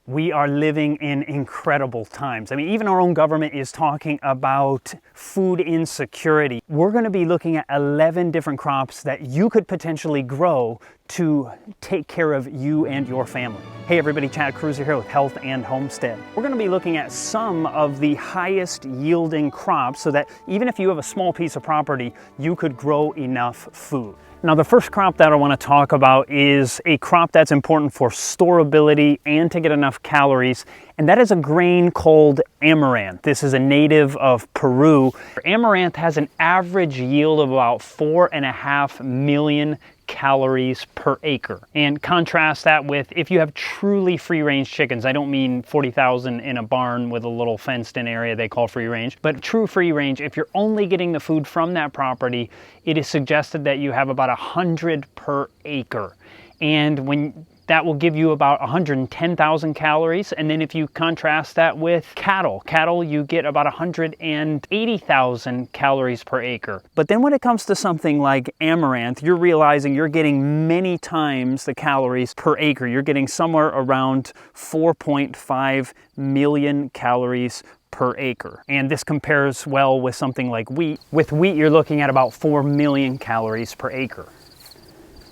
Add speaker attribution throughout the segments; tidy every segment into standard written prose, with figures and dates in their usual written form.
Speaker 1: We are living in incredible times. I mean, even our own government is talking about food insecurity. We're going to be looking at 11 different crops that you could potentially grow to take care of you and your family. Hey everybody, Chad Cruiser here with Health and Homestead. We're going to be looking at some of the highest yielding crops so that even if you have a small piece of property, you could grow enough food. Now, the first crop that I want to talk about is a crop that's important for storability and to get enough calories, and that is a grain called amaranth. This is a native of Peru. Amaranth has an average yield of about 4.5 million calories per acre. And contrast that with if you have truly free-range chickens. I don't mean 40,000 in a barn with a little fenced-in area they call free-range, but true free-range, if you're only getting the food from that property, it is suggested that you have about 100 per acre. And that will give you about 110,000 calories. And then if you contrast that with cattle, you get about 180,000 calories per acre. But then when it comes to something like amaranth, you're realizing you're getting many times the calories per acre. You're getting somewhere around 4.5 million calories per acre. And this compares well with something like wheat. With wheat, you're looking at about 4 million calories per acre.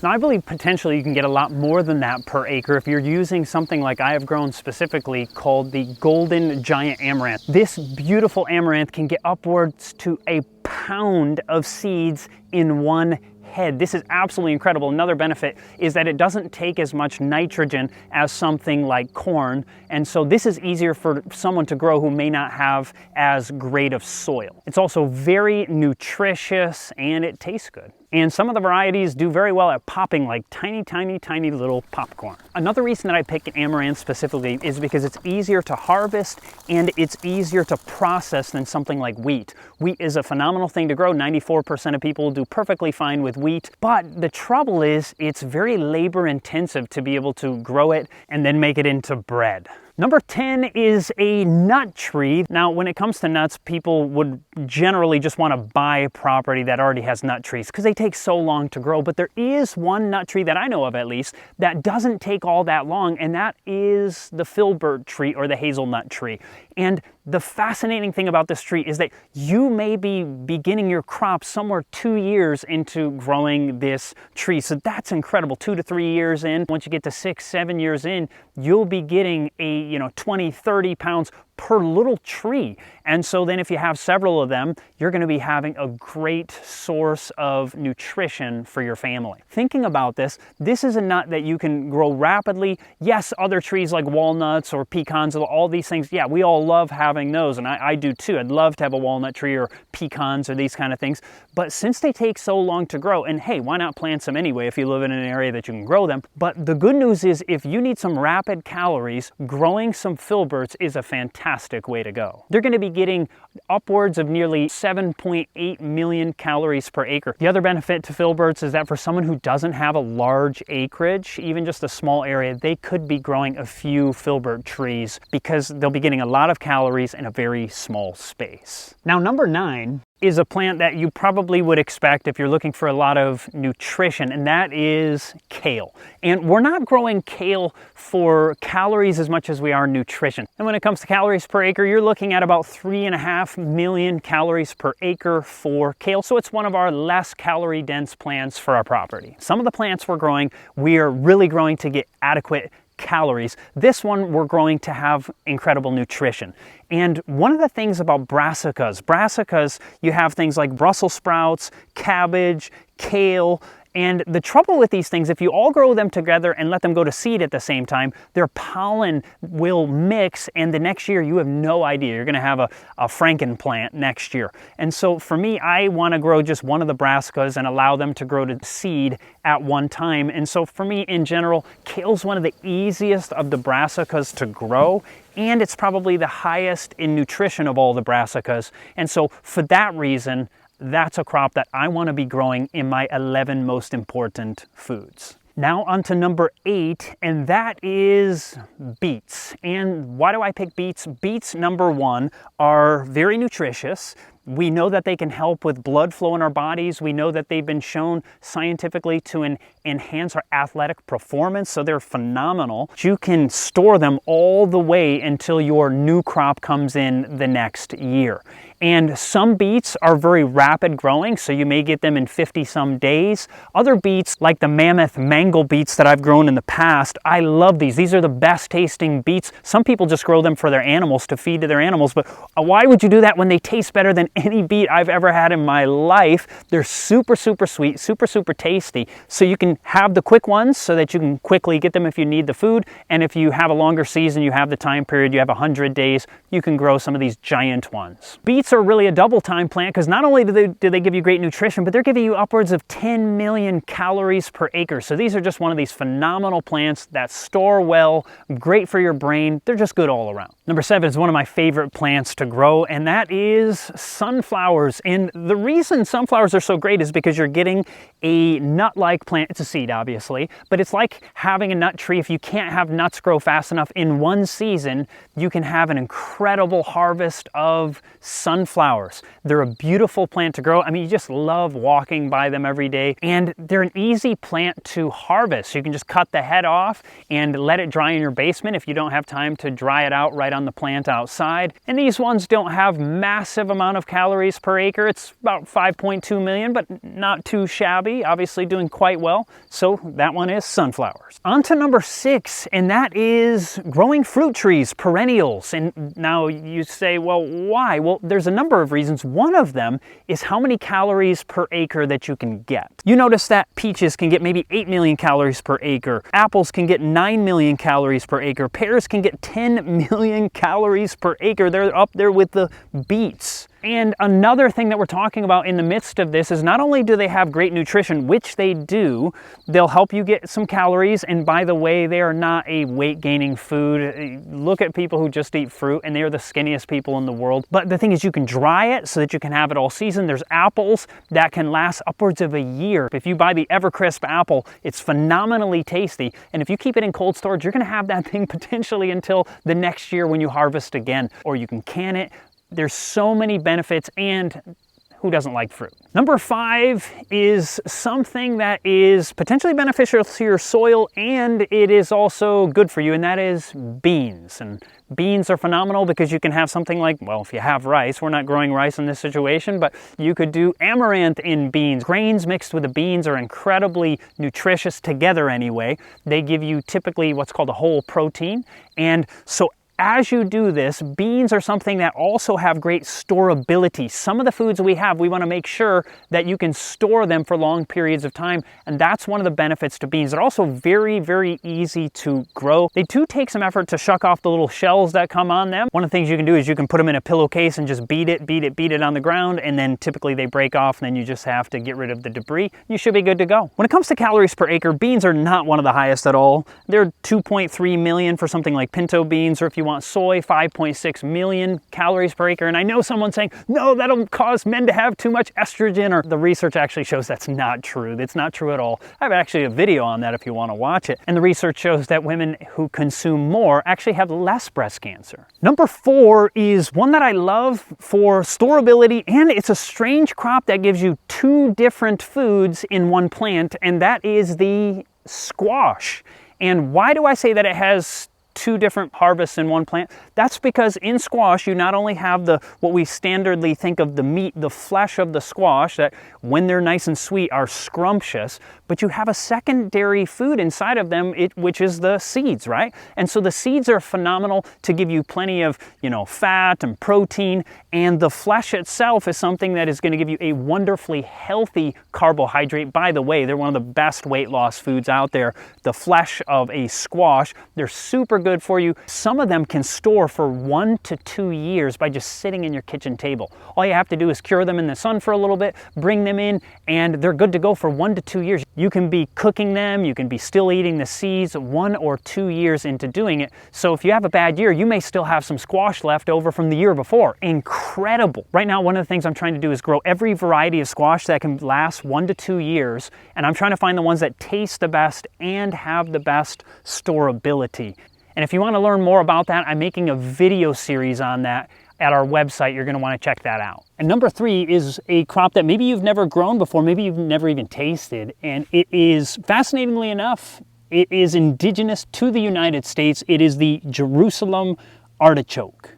Speaker 1: Now, I believe potentially you can get a lot more than that per acre if you're using something like I have grown specifically called the golden giant amaranth. This beautiful amaranth can get upwards to a pound of seeds in one head. This is absolutely incredible. Another benefit is that it doesn't take as much nitrogen as something like corn, and so this is easier for someone to grow who may not have as great of soil. It's also very nutritious and it tastes good. And some of the varieties do very well at popping like tiny, tiny, tiny little popcorn. Another reason that I picked amaranth specifically is because it's easier to harvest and it's easier to process than something like wheat. Wheat is a phenomenal thing to grow. 94% of people do perfectly fine with wheat, but the trouble is it's very labor intensive to be able to grow it and then make it into bread. Number 10 is a nut tree. Now, when it comes to nuts, people would generally just want to buy property that already has nut trees because they take so long to grow. But there is one nut tree that I know of, at least, that doesn't take all that long, and that is the filbert tree or the hazelnut tree. And the fascinating thing about this tree is that you may be beginning your crop somewhere 2 years into growing this tree. So that's incredible. 2 to 3 years in. Once you get to 6, 7 years in, you'll be getting a 20, 30 pounds per little tree. And so then if you have several of them, you're going to be having a great source of nutrition for your family. Thinking about this is a nut that you can grow rapidly. Yes, other trees like walnuts or pecans, all these things, yeah, we all love having those, and I do too. I'd love to have a walnut tree or pecans or these kind of things. But since they take so long to grow, and hey, why not plant some anyway if you live in an area that you can grow them? But the good news is if you need some rapid calories, growing some filberts is a fantastic way to go. They're going to be getting upwards of nearly 7.8 million calories per acre. The other benefit to filberts is that for someone who doesn't have a large acreage, even just a small area, they could be growing a few filbert trees because they'll be getting a lot of calories in a very small space. Now, number 9 is a plant that you probably would expect if you're looking for a lot of nutrition, and that is kale. And we're not growing kale for calories as much as we are nutrition. And when it comes to calories per acre, you're looking at about 3.5 million calories per acre for kale. So it's one of our less calorie dense plants for our property. Some of the plants we're growing, we are really growing to get adequate calories. This one we're growing to have incredible nutrition. And one of the things about brassicas, you have things like Brussels sprouts, cabbage, kale, and the trouble with these things, if you all grow them together and let them go to seed at the same time, their pollen will mix, and the next year you have no idea. You're going to have a franken plant next year. And so for me, I want to grow just one of the brassicas and allow them to grow to seed at one time. And so for me, in general, kale's one of the easiest of the brassicas to grow, and it's probably the highest in nutrition of all the brassicas. And so for that reason, that's a crop that I want to be growing in my 11 most important foods. Now on to number 8, and that is beets. And why do I pick beets? Beets, number 1, are very nutritious. We know that they can help with blood flow in our bodies. We know that they've been shown scientifically to enhance our athletic performance, so they're phenomenal. You can store them all the way until your new crop comes in the next year. And some beets are very rapid growing, so you may get them in 50-some days. Other beets, like the mammoth mango beets that I've grown in the past, I love these. These are the best tasting beets. Some people just grow them for their animals, to feed to their animals, but why would you do that when they taste better than any beet I've ever had in my life? They're super, super sweet, super, super tasty. So you can have the quick ones so that you can quickly get them if you need the food. And if you have a longer season, you have the time period, you have 100 days, you can grow some of these giant ones. Beets are really a double time plant because not only do they give you great nutrition, but they're giving you upwards of 10 million calories per acre. So these are just one of these phenomenal plants that store well, great for your brain. They're just good all around. Number 7 is one of my favorite plants to grow, and that is sunflowers. And the reason sunflowers are so great is because you're getting a nut-like plant. It's a seed, obviously, but it's like having a nut tree. If you can't have nuts grow fast enough in one season, you can have an incredible harvest of sunflowers. They're a beautiful plant to grow. I mean, you just love walking by them every day, and they're an easy plant to harvest. You can just cut the head off and let it dry in your basement if you don't have time to dry it out right on the plant outside. And these ones don't have massive amount of calories per acre. It's about 5.2 million, but not too shabby, obviously doing quite well. So that one is sunflowers. On to number 6, and that is growing fruit trees, perennials. And now you say, well, why? Well, there's a number of reasons. One of them is how many calories per acre that you can get. You notice that peaches can get maybe 8 million calories per acre. Apples can get 9 million calories per acre. Pears can get 10 million calories per acre. They're up there with the beets. And another thing that we're talking about in the midst of this is not only do they have great nutrition, which they do, they'll help you get some calories. And by the way, they are not a weight-gaining food. Look at people who just eat fruit, and they are the skinniest people in the world. But the thing is, you can dry it so that you can have it all season. There's apples that can last upwards of a year. If you buy the Evercrisp apple, it's phenomenally tasty. And if you keep it in cold storage, you're going to have that thing potentially until the next year when you harvest again. Or you can can it. There's so many benefits, and who doesn't like fruit? Number 5 is something that is potentially beneficial to your soil, and it is also good for you, and that is beans. And beans are phenomenal because you can have something like, well, if you have rice, we're not growing rice in this situation, but you could do amaranth in beans. Grains mixed with the beans are incredibly nutritious together anyway. They give you typically what's called a whole protein, and so as you do this, beans are something that also have great storability. Some of the foods we have, we want to make sure that you can store them for long periods of time, and that's one of the benefits to beans. They're also very, very easy to grow. They do take some effort to shuck off the little shells that come on them. One of the things you can do is you can put them in a pillowcase and just beat it on the ground, and then typically they break off, and then you just have to get rid of the debris. You should be good to go. When it comes to calories per acre, beans are not one of the highest at all. They're 2.3 million for something like pinto beans, or if you want soy, 5.6 million calories per acre. And I know someone saying, no, that'll cause men to have too much estrogen, or the research actually shows that's not true. It's not true at all. I have actually a video on that if you want to watch it. And the research shows that women who consume more actually have less breast cancer. Number 4 is one that I love for storability, and it's a strange crop that gives you 2 different foods in one plant, and that is the squash. And why do I say that it has 2 different harvests in one plant? That's because in squash, you not only have what we standardly think of the meat, the flesh of the squash, that when they're nice and sweet are scrumptious, but you have a secondary food inside of them, which is the seeds, right? And so the seeds are phenomenal to give you plenty of, fat and protein, and the flesh itself is something that is going to give you a wonderfully healthy carbohydrate. By the way, they're one of the best weight loss foods out there. The flesh of a squash, they're super good for you. Some of them can store for 1 to 2 years by just sitting in your kitchen table. All you have to do is cure them in the sun for a little bit, bring them in, and they're good to go for 1 to 2 years. You can be cooking them, you can be still eating the seeds 1 or 2 years into doing it. So if you have a bad year, you may still have some squash left over from the year before. Incredible. Right now, one of the things I'm trying to do is grow every variety of squash that can last 1 to 2 years, and I'm trying to find the ones that taste the best and have the best storability. And if you want to learn more about that, I'm making a video series on that. at our website. You're going to want to check that out. And number 3 is a crop that maybe you've never grown before, maybe you've never even tasted, and it is, fascinatingly enough, it is indigenous to the United States. It is the Jerusalem artichoke.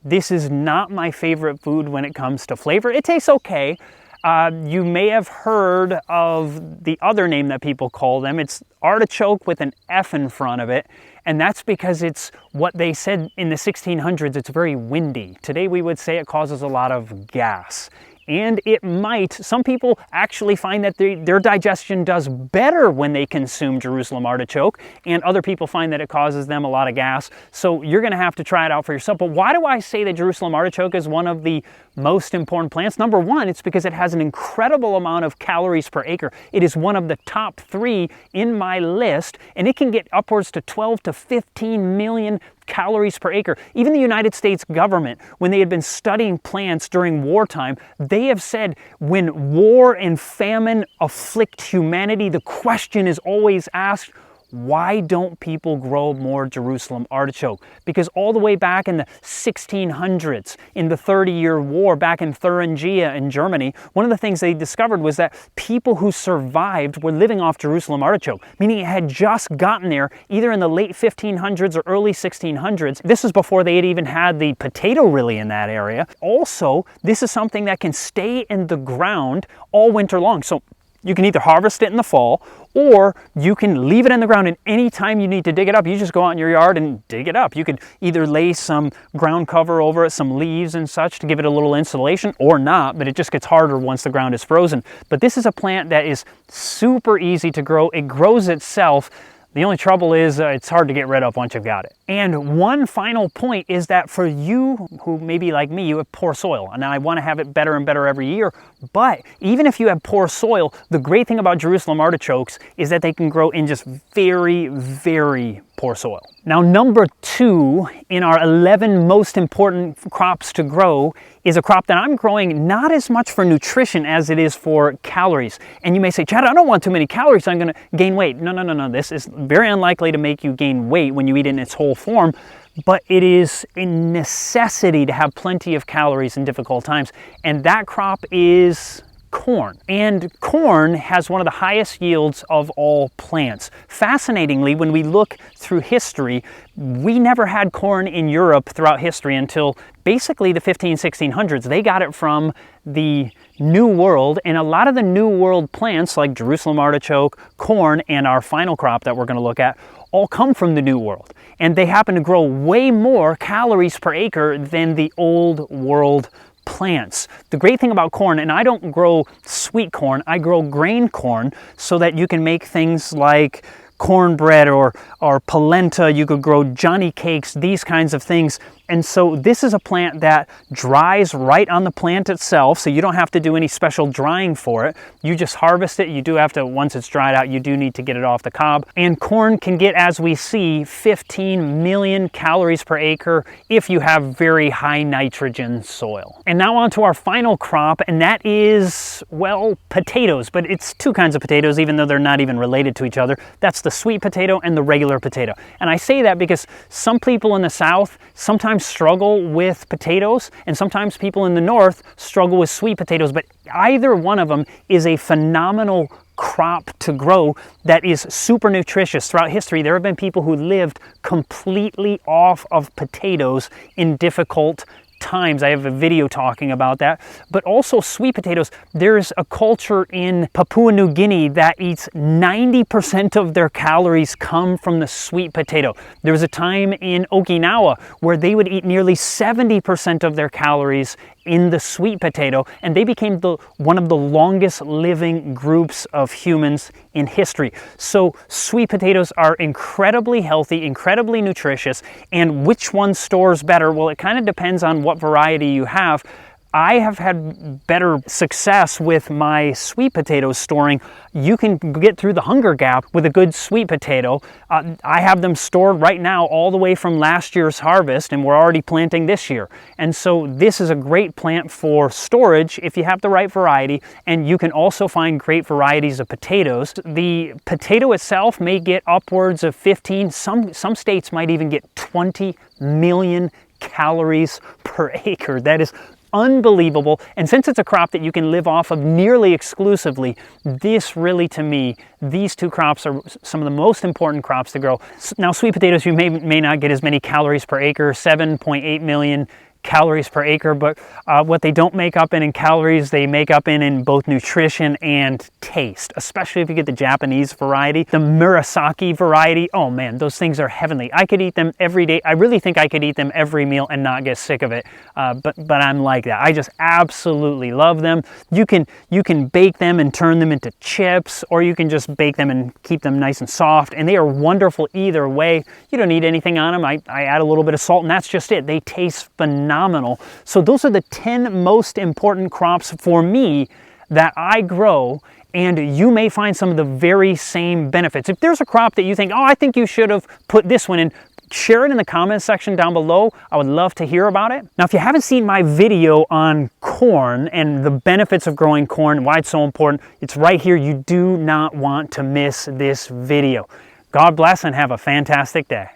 Speaker 1: This is not my favorite food when it comes to flavor. It tastes okay. You may have heard of the other name that people call them. It's artichoke with an F in front of it, and that's because it's what they said in the 1600s, it's very windy. Today we would say it causes a lot of gas. And it might, some people actually find that their digestion does better when they consume Jerusalem artichoke, and other people find that it causes them a lot of gas. So you're going to have to try it out for yourself. But why do I say that Jerusalem artichoke is one of the most important plants? Number 1, it's because it has an incredible amount of calories per acre. It is one of the top 3 in my list, and it can get upwards to 12 to 15 million calories per acre. Even the United States government, when they had been studying plants during wartime, they have said when war and famine afflict humanity, the question is always asked, why don't people grow more Jerusalem artichoke? Because all the way back in the 1600s, in the 30-year war back in Thuringia in Germany, one of the things they discovered was that people who survived were living off Jerusalem artichoke, meaning it had just gotten there either in the late 1500s or early 1600s. This was before they had even had the potato really in that area. Also, this is something that can stay in the ground all winter long. So you can either harvest it in the fall, or you can leave it in the ground, and anytime you need to dig it up, you just go out in your yard and dig it up. You could either lay some ground cover over it, some leaves and such to give it a little insulation, or not, but it just gets harder once the ground is frozen. But this is a plant that is super easy to grow. It grows itself. The only trouble is it's hard to get rid of once you've got it. And one final point is that for you who maybe like me, you have poor soil, and I want to have it better and better every year, but even if you have poor soil, the great thing about Jerusalem artichokes is that they can grow in just very, very poor soil. Now, number 2 in our 11 most important crops to grow is a crop that I'm growing not as much for nutrition as it is for calories. And you may say, Chad, I don't want too many calories, so I'm going to gain weight. No. This is very unlikely to make you gain weight when you eat it in its whole form, but it is a necessity to have plenty of calories in difficult times. And that crop is corn. And corn has one of the highest yields of all plants. Fascinatingly, when we look through history, we never had corn in Europe throughout history until basically the 1600s. They got it from the New World, and a lot of the New World plants like Jerusalem artichoke, corn, and our final crop that we're going to look at all come from the New World. And they happen to grow way more calories per acre than the Old World plants. The great thing about corn, and I don't grow sweet corn, I grow grain corn so that you can make things like cornbread or polenta. You could grow Johnny cakes, these kinds of things. And so this is a plant that dries right on the plant itself, so you don't have to do any special drying for it. You just harvest it. You do have to, once it's dried out, you do need to get it off the cob. And corn can get, as we see, 15 million calories per acre if you have very high nitrogen soil. And now on to our final crop, and that is, well, potatoes. But it's 2 kinds of potatoes, even though they're not even related to each other. That's the sweet potato and the regular potato. And I say that because some people in the South sometimes struggle with potatoes, and sometimes people in the North struggle with sweet potatoes, but either one of them is a phenomenal crop to grow that is super nutritious. Throughout history, there have been people who lived completely off of potatoes in difficult times. I have a video talking about that. But also sweet potatoes. There's a culture in Papua New Guinea that eats 90% of their calories come from the sweet potato. There was a time in Okinawa where they would eat nearly 70% of their calories in the sweet potato, and they became one of the longest living groups of humans in history. So sweet potatoes are incredibly healthy, incredibly nutritious, and which one stores better? Well, it kind of depends on what variety you have. I have had better success with my sweet potatoes storing. You can get through the hunger gap with a good sweet potato. I have them stored right now all the way from last year's harvest, and we're already planting this year. And so this is a great plant for storage if you have the right variety, and you can also find great varieties of potatoes. The potato itself may get upwards of 15, some states might even get 20 million calories per acre. That is unbelievable. And since it's a crop that you can live off of nearly exclusively, this really, to me, these two crops are some of the most important crops to grow. Now, sweet potatoes, you may not get as many calories per acre, 7.8 million calories per acre, but what they don't make up in calories, they make up in both nutrition and taste, especially if you get the Japanese variety. The Murasaki variety, oh man, those things are heavenly. I could eat them every day. I really think I could eat them every meal and not get sick of it, but I'm like that. I just absolutely love them. You can bake them and turn them into chips, or you can just bake them and keep them nice and soft, and they are wonderful either way. You don't need anything on them. I add a little bit of salt and that's just it. They taste phenomenal. So those are the 10 most important crops for me that I grow, and you may find some of the very same benefits. If there's a crop that you think, oh, I think you should have put this one in, share it in the comments section down below. I would love to hear about it. Now, if you haven't seen my video on corn and the benefits of growing corn, why it's so important, it's right here. You do not want to miss this video. God bless and have a fantastic day.